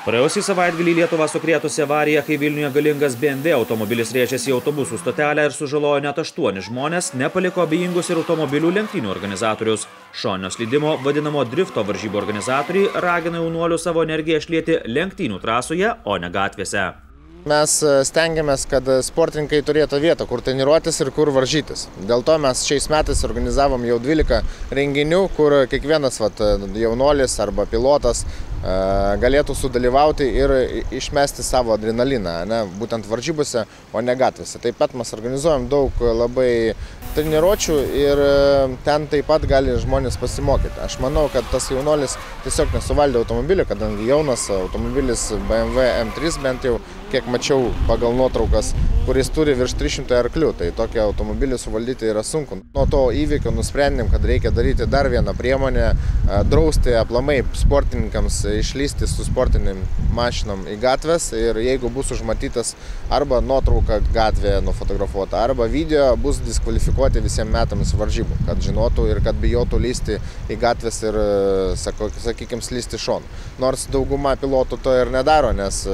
Praėjusį savaitgalį Lietuvą sukrėtusi avarija, kai Vilniuje galingas BMW automobilis rėžėsi į autobusų stotelę ir sužalojo net 8 žmonės, nepaliko abejingus ir automobilių lenktynių organizatorius. Šoninio slydimo vadinamo drifto varžybų organizatoriai ragina jaunuolių savo energiją išlieti lenktynių trasoje, o ne gatvėse. Mes stengiamės, kad sportininkai turėtų vietą, kur treniruotis ir kur varžytis. Dėl to mes šiais metais organizavom jau 12 renginių, kur kiekvienas jaunuolis arba pilotas galėtų sudalyvauti ir išmesti savo adrenaliną, būtent varžybose, o ne gatvėse. Taip pat mes organizuojam daug labai treniruočių ir ten taip pat gali žmonės pasimokyti. Aš manau, kad tas jaunuolis tiesiog nesuvaldė automobilį, kadangi jaunas automobilis BMW M3 bent jau, kiek mačiau pagal nuotraukas, kuris turi virš 300 arklių, tai tokią automobilį suvaldyti yra sunku. Nuo to įvykio nusprendėm, kad reikia daryti dar vieną priemonę, drausti aplamai sportininkams išlysti su sportinėm mašinom į gatves ir jeigu bus užmatytas arba nuotrauka gatvėje nufotografuota, arba video, bus diskvalifikuoti visiems metams varžybų, kad žinotų ir kad bijotų lysti į gatves ir, sakykime, slysti šon. Nors dauguma pilotų to ir nedaro, nes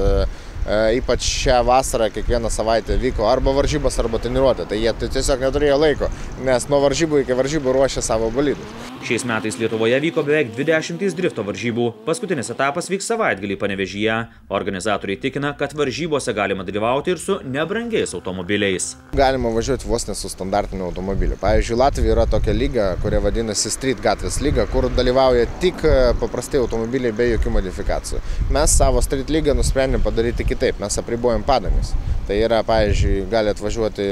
ypač šią vasarą kiekvieną savaitę vyko arba varžybos, arba treniruotė. Tai jie tiesiog neturėjo laiko, nes nuo varžybų iki varžybų ruošė savo bolidus. Šiais metais Lietuvoje vyko beveik 20 drifto varžybų. Paskutinis etapas vyks savaitgalį Panevėžyje. Organizatoriai tikina, kad varžybose galima dalyvauti ir su nebrangiais automobiliais. Galima važiuoti vos ne su standartiniu automobiliu. Pavyzdžiui, Latvijoje yra tokia lyga, kuria vadinasi Street gatvės lyga, kur dalyvauja tik paprastai automobiliai be jokių modifikacijų. Mes savo Street lygą nusprendėm padaryti kitaip. Mes apribojam padangas. Tai yra, pavyzdžiui, gali atvažiuoti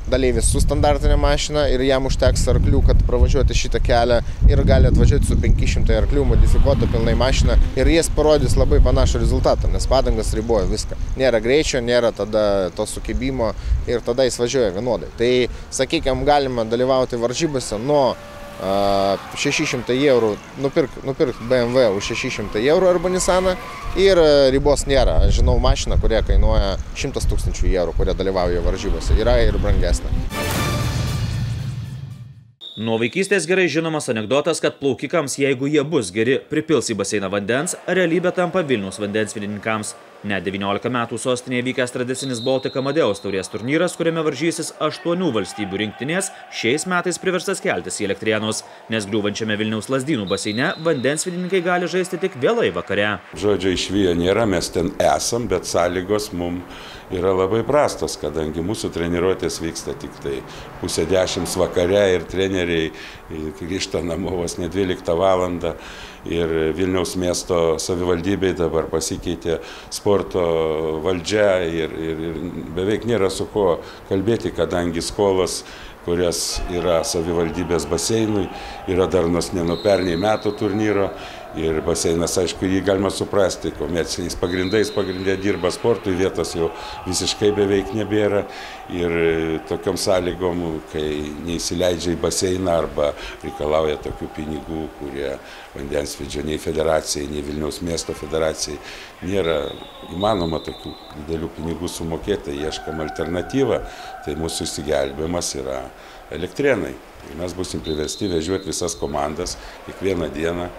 dalyvis su standartinė mašina ir jam užteks arklių, kad pravažiuoti šitą kelią, ir gali atvažiuoti su 500 arklių modifikuota pilnai mašina ir jis parodys labai panašų rezultatą, nes padangas riboja viską. Nėra greičio, nėra tada to sukibimo ir tada jis važiuoja vienodai. Tai, sakykime, galima dalyvauti varžybose nuo 600 eurų, nupirkti BMW už 600 eurų arba Nissaną ir ribos nėra. Aš žinau mašiną, kurie kainuoja 100 000 eurų, kurie dalyvauja varžybose. Yra ir brangesnė. Nuo vaikystės gerai žinomas anekdotas, kad plaukikams, jeigu jie bus geri, pripils į baseiną vandens, realybė tampa Vilniaus vandensviedininkams. Net 19 metų sostinėje vykęs tradicinis Baltic Amadeus taurės turnyras, kuriame varžysis 8 valstybių rinktinės, šiais metais priverstas keltis į Elektrėnus, nes griūvančiame Vilniaus Lazdynų baseine vandensviedininkai gali žaisti tik vėlai vakare. Žodžio išvijo nėra, mes ten esam, bet sąlygos mums yra labai prastos, kadangi mūsų treniruotės vyksta tik tai 9:30 vakare ir treneriai grįžta namo vos ne 12 valandą. Ir Vilniaus miesto savivaldybei dabar pasikeitė sporto valdžia ir beveik nėra su ko kalbėti, kadangi skolos, kurias yra savivaldybės baseinui, yra darnos ne nuo pernai metų turnyro. Ir baseinas, aišku, jį galima suprasti, komerciniais pagrindais pagrindė dirba sportui, vietos jau visiškai beveik nebėra. Ir tokiom sąlygom, kai neįsileidžia į baseiną arba reikalauja tokių pinigų, kurie vandensviedžio nei federacijai, nei Vilniaus miesto federacijai nėra įmanoma tokių didelių pinigų sumokėti, ieškam alternatyvą, tai mūsų išsigelbėjimas yra Elektrėnai. Ir mes busim priversti vežiuoti visas komandas kiekvieną dieną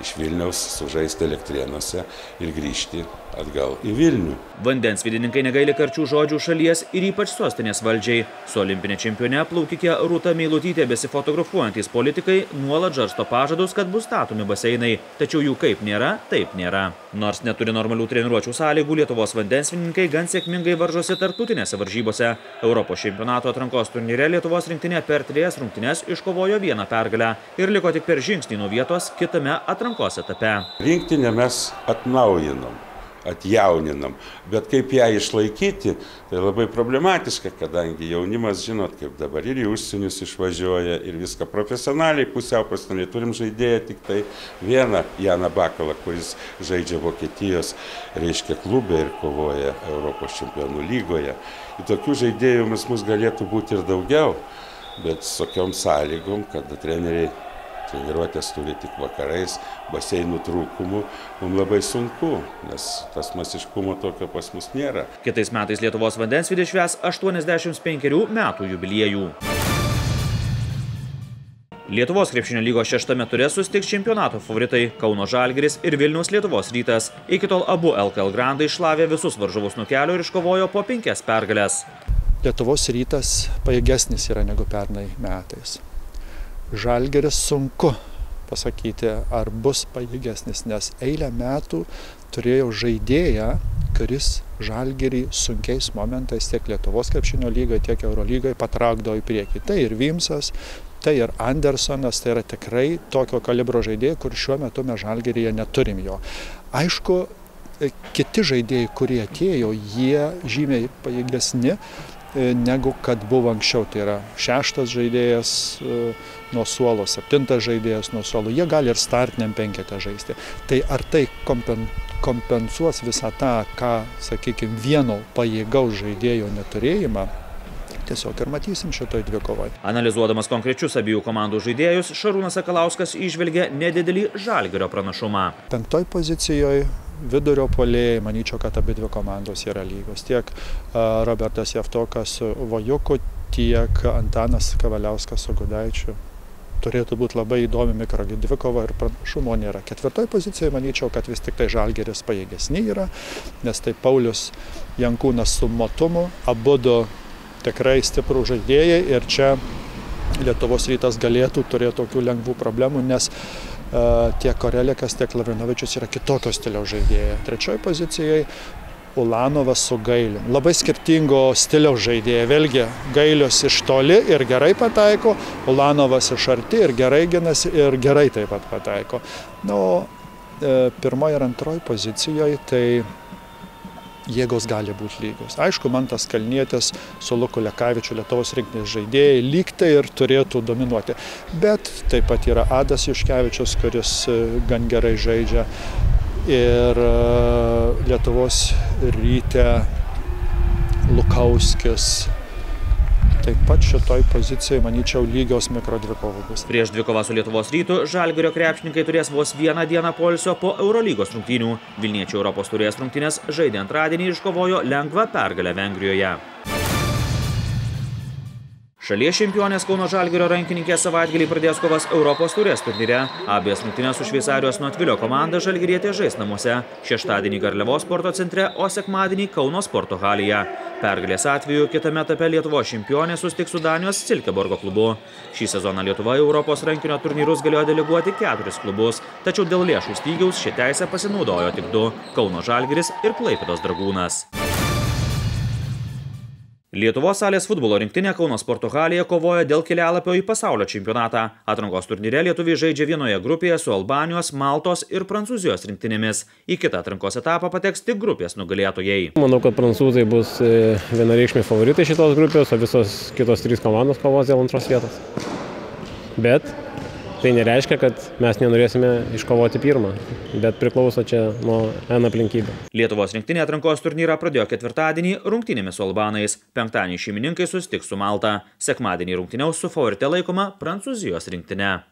iš Vilniaus sužaisti Elektrėnuose ir grįžti atgal į Vilnių. Vandensviedininkai negaili karčių žodžių šalies ir ypač sostinės valdžiai. Su olimpinė čempione plaukikė Rūta Meilutytė besifotografuojantys politikai nuolat žarsto pažadus, kad bus statomi baseinai. Tačiau jų kaip nėra, taip nėra. Nors neturi normalių treniruočių sąlygų, Lietuvos vandensviedininkai gan sėkmingai varžosi tarptautinėse varžybose. Europos čempionato atrankos turnyre Lietuvos rinktinė per 3 rungtynes iškovojo 1 pergalę ir liko tik per žingsnį nuo vietos kitame atrankos etape. Rinktinę mes atjauninam, bet kaip ją išlaikyti, tai labai problematiška, kadangi jaunimas, žinot, kaip dabar ir į užsienius išvažiuoja ir viską profesionaliai, pusiau profesionaliai. Turim žaidėją tik tai vieną, Janą Bakalą, kuris žaidžia Vokietijos, reiškia, klube ir kovoja Europos čempionų lygoje. Ir tokių žaidėjų mus galėtų būti ir daugiau, bet su tokiom sąlygom, kad treneriai treniruotės turi tik vakarais, baseinų trūkumų, mums labai sunku, nes tas masiškumo tokio pas mus nėra. Kitais metais Lietuvos vandensviedis švęs 85 metų jubiliejų. Lietuvos krepšinio lygos 6. ture susitiks čempionato favoritai Kauno Žalgiris ir Vilniaus Lietuvos Rytas. Iki tol abu LKL grandai šlavė visus varžovus nuo kelio ir iškovojo po 5 pergales. Lietuvos Rytas pajėgesnis yra negu pernai metais. Žalgiris sunku pasakyti, ar bus pajėgesnis, nes eilę metų turėjau žaidėją, kuris Žalgirį sunkiais momentais tiek Lietuvos krepšinio lygoje, tiek Eurolygoje patraukdavo į priekį. Tai ir Vimsas, tai ir Andersonas, tai yra tikrai tokio kalibro žaidėjai, kur šiuo metu mes Žalgiryje neturim jo. Aišku, kiti žaidėjai, kurie atėjo, jie žymiai pajėgesni negu kad buvo anksčiau. Tai yra 6. žaidėjas nuo suolo, 7. žaidėjas nuo suolo. Jie gali ir startiniam 5 žaisti. Tai ar tai kompensuos visą tą, ką, sakykime, vieno pajėgaus žaidėjo neturėjimą, tiesiog ir matysim šitoj dvikovoje. Analizuodamas konkrečius abiejų komandų žaidėjus, Šarūnas Sakalauskas įžvelgia nedidelį Žalgirio pranašumą. 5. pozicijoje vidurio puolėjai, manyčiau, kad abi dvi komandos yra lygos. Tiek Robertas Javtokas su Vojuku, tiek Antanas Kavaliauskas su Gudaičiu. Turėtų būti labai įdomi mikrodvikova ir pranašumo nėra. 4. pozicijoje manyčiau, kad vis tik tai Žalgiris pajėgesni yra, nes tai Paulius Jankūnas su Motumu, abudu tikrai stiprų žaidėjai ir čia Lietuvos Rytas galėtų turėti tokių lengvų problemų, nes tiek Korelikas, tiek Lavrinovičius yra kitokio stiliaus žaidėjai. 3. pozicijoje Ulanovas su Gailiu. Labai skirtingo stiliaus žaidėjai. Vėlgi, Gailius iš toli ir gerai pataiko, Ulanovas iš arti ir gerai ginasi ir gerai taip pat pataiko. Na, o 1. ir 2. pozicijoje tai jėgos gali būti lygios. Aišku, Mantas Kalnietis su Luku Lekavičiu, Lietuvos rinktinės žaidėjai, lygtai ir turėtų dominuoti. Bet taip pat yra Adas Juškevičius, kuris gan gerai žaidžia. Ir Lietuvos Ryte Lukauskis. Taip pat šitoj pozicijoje, manyčiau, lygios mikrodvikovų bus. Prieš dvikovą su Lietuvos Rytu Žalgirio krepšininkai turės vos 1 dieną poilsio po Eurolygos rungtynių. Vilniečių Europos taurės rungtynės žaidė antradienį ir iškovojo lengvą pergalę Vengrijoje. Šalies čempionės Kauno Žalgirio rankininkės savaitgalį pradės kovas Europos taurės turnyre. Abies rungtynės su Šveicarijos Notvilio komanda žalgirietė žais namuose. Šeštadienį Garliavos sporto centre, o sekmadienį Kauno sporto halėje. Pergalės atveju kitame etape Lietuvos čempionė susitiks su Danijos Silkeborgo klubu. Šį sezoną Lietuva Europos rankinio turnyrus galėjo deleguoti 4 klubus, tačiau dėl lėšų stygiaus ši teisė pasinaudojo tik 2 – Kauno Žalgiris ir Klaipėdos Dragūnas. Lietuvos salės futbolo rinktinė Kauno sporto halėje kovoja dėl kelialapio į pasaulio čempionatą. Atrankos turnyre lietuviai žaidžia vienoje grupėje su Albanijos, Maltos ir Prancūzijos rinktinėmis. Į kitą atrankos etapą pateks tik grupės nugalėtojai. Manau, kad prancūzai bus vienareikšmiai favoritai šitos grupės, o visos kitos 3 komandos kovos dėl 2 vietos. Bet tai nereiškia, kad mes nenorėsime iškovoti 1, bet priklauso čia nuo N aplinkybių. Lietuvos rinktinė atrankos turnyrą pradėjo ketvirtadienį rungtynėmis su albanais. Penktadienį šeimininkai susitiks su Malta. Sekmadienį rungtyniaus su favorite laikoma Prancūzijos rinktinė.